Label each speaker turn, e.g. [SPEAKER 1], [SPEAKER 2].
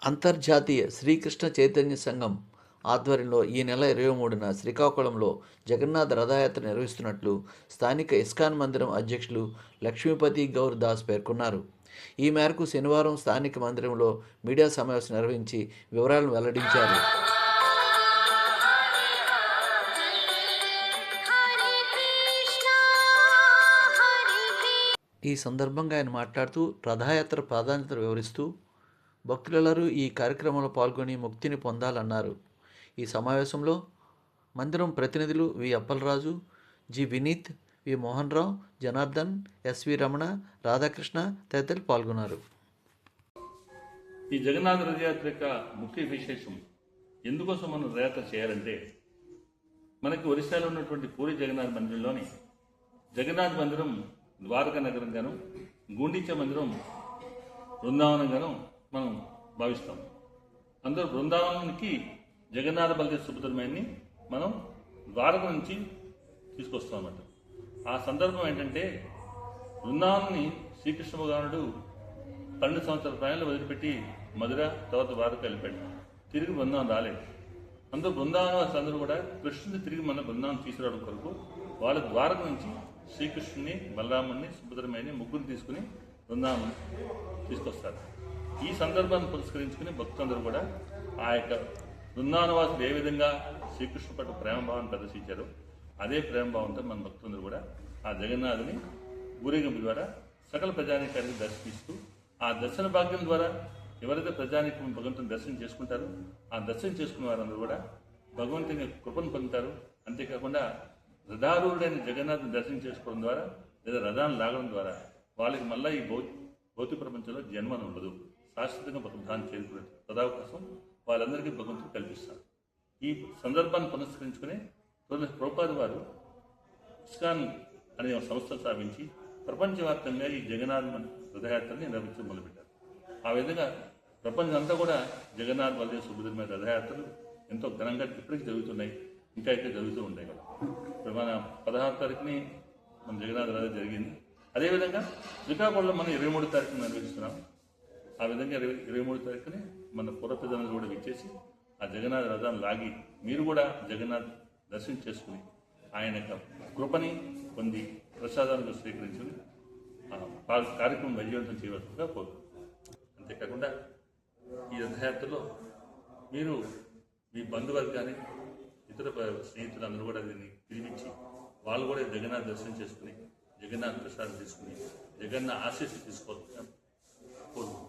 [SPEAKER 1] అంతర్జాతీయ శ్రీకృష్ణ చైతన్య సంఘం ఆధ్వర్యంలో ఈ నెల 23న శ్రీకాకుళంలో జగన్నాథ రథయాత్ర నిర్వహిస్తున్నట్లు స్థానిక ఇస్కాన్ మందిరం అధ్యక్షులు లక్ష్మీపతి గౌర్ దాస్ పేర్కొన్నారు. ఈ మేరకు శనివారం స్థానిక మందిరంలో మీడియా సమావేశం నిర్వహించి వివరాలను వెల్లడించారు. ఈ సందర్భంగా ఆయన మాట్లాడుతూ రథయాత్ర ప్రాధాన్యతను వివరిస్తూ భక్తులెల్లరూ ఈ కార్యక్రమంలో పాల్గొని ముక్తిని పొందాలన్నారు. ఈ సమావేశంలో మందిరం ప్రతినిధులు వి అప్పలరాజు, జి వినీత్, వి మోహన్ రావు, జనార్దన్, ఎస్వి రమణ, రాధాకృష్ణ తదితరులు పాల్గొన్నారు.
[SPEAKER 2] ఈ జగన్నాథ రథయాత్ర యొక్క ముఖ్య విశేషం ఎందుకోసం మనం రథయాత్ర చేయాలంటే, మనకి ఒరిస్సాలో ఉన్నటువంటి పూరి జగన్నాథ మందిరంలోని జగన్నాథ మందిరం ద్వారకా నగరంగాను, గుండిచ మందిరం బృందావనంగాను మనం భావిస్తాం. అందరూ బృందావనానికి జగన్నాథ బలదేవ సుభద్రమయ్యని మనం ద్వారక నుంచి తీసుకొస్తాం అన్నమాట. ఆ సందర్భం ఏంటంటే, బృందావనాన్ని శ్రీకృష్ణ భగవానుడు 12 సంవత్సరాల ప్రయాణంలో వదిలిపెట్టి మధుర తర్వాత ద్వారక వెళ్ళిపోయాడు. తిరిగి బృందావనం రాలేదు. అందరూ బృందావనం అందరూ కూడా కృష్ణుని తిరిగి మన బృందావనం తీసుకురావడం కొరకు వాళ్ళ ద్వారక నుంచి శ్రీకృష్ణుని, బలరాముని, సుభద్రమయ్యని ముగ్గురు తీసుకుని బృందావనం తీసుకొస్తారు. ఈ సందర్భాన్ని పురస్కరించుకుని భక్తులందరూ కూడా ఆ యొక్క బృందావనవాసులు ఏ విధంగా శ్రీకృష్ణు పట్ల ప్రేమభావాన్ని ప్రదర్శించారో అదే ప్రేమభావంతో మన భక్తులందరూ కూడా ఆ జగన్నాథుని ఊరేగింపు ద్వారా సకల ప్రజానీకానికి దర్శిస్తూ, ఆ దర్శన భాగ్యం ద్వారా ఎవరైతే ప్రజానీకం భగవంతుని దర్శనం చేసుకుంటారో ఆ దర్శనం చేసుకున్న వారందరూ కూడా భగవంతుని కృపను పొందుతారు. అంతేకాకుండా రథారూఢుడైన జగన్నాథుని దర్శనం చేసుకోవడం ద్వారా లేదా రథాన్ని లాగడం ద్వారా వాళ్ళకి మళ్ళీ ఈ భౌతిక ప్రపంచంలో జన్మను ఉండదు, శాశ్వతంగా భగవంతాన్ని చేరుకునే సదావకాశం వాళ్ళందరికీ భగవంతుడు కల్పిస్తారు. ఈ సందర్భాన్ని పునస్కరించుకుని ప్రభుపాద వారు ఇస్కాన్ అనే సంస్థ స్థాపించి ప్రపంచవ్యాప్తంగా ఈ జగన్నాథ రథయాత్రని నిర్వహించడం మొదలుపెట్టారు. ఆ విధంగా ప్రపంచం అంతా కూడా జగన్నాథ బలదేవ సుభద్రమయ్య రథయాత్రలు ఎంతో ఘనంగా ఇప్పటికీ జరుగుతున్నాయి, ఇంకా అయితే జరుగుతూ ఉంటాయి కదా. ఇప్పుడు మన 16వ తారీఖుని మన జగన్నాథ రథ జరిగింది. అదేవిధంగా శ్రీకాకుళంలో మనం 23వ తారీఖున నిర్వహిస్తున్నాం. ఆ విధంగా 23వ తారీఖుని మన పూర్వప్రజలను కూడా విచ్చేసి ఆ జగన్నాథ రథాన్ని లాగి మీరు కూడా జగన్నాథ్ దర్శనం చేసుకుని ఆయన యొక్క కృపని పొంది ప్రసాదాలను స్వీకరించుకుని ఆ కార్యక్రమం విజయవంతం చేయవలసిందిగా కోరుతున్నాం. అంతేకాకుండా ఈ రథయాత్రలో మీరు మీ బంధువర్గాన్ని, ఇతర స్నేహితులందరూ కూడా దీన్ని పిలిపించి వాళ్ళు కూడా జగన్నాథ్ దర్శనం చేసుకుని జగన్నాథ్ ప్రసాదం తీసుకుని జగన్నాథ్ ఆశీస్సు తీసుకోవాలని కోరుకుంటున్నాం.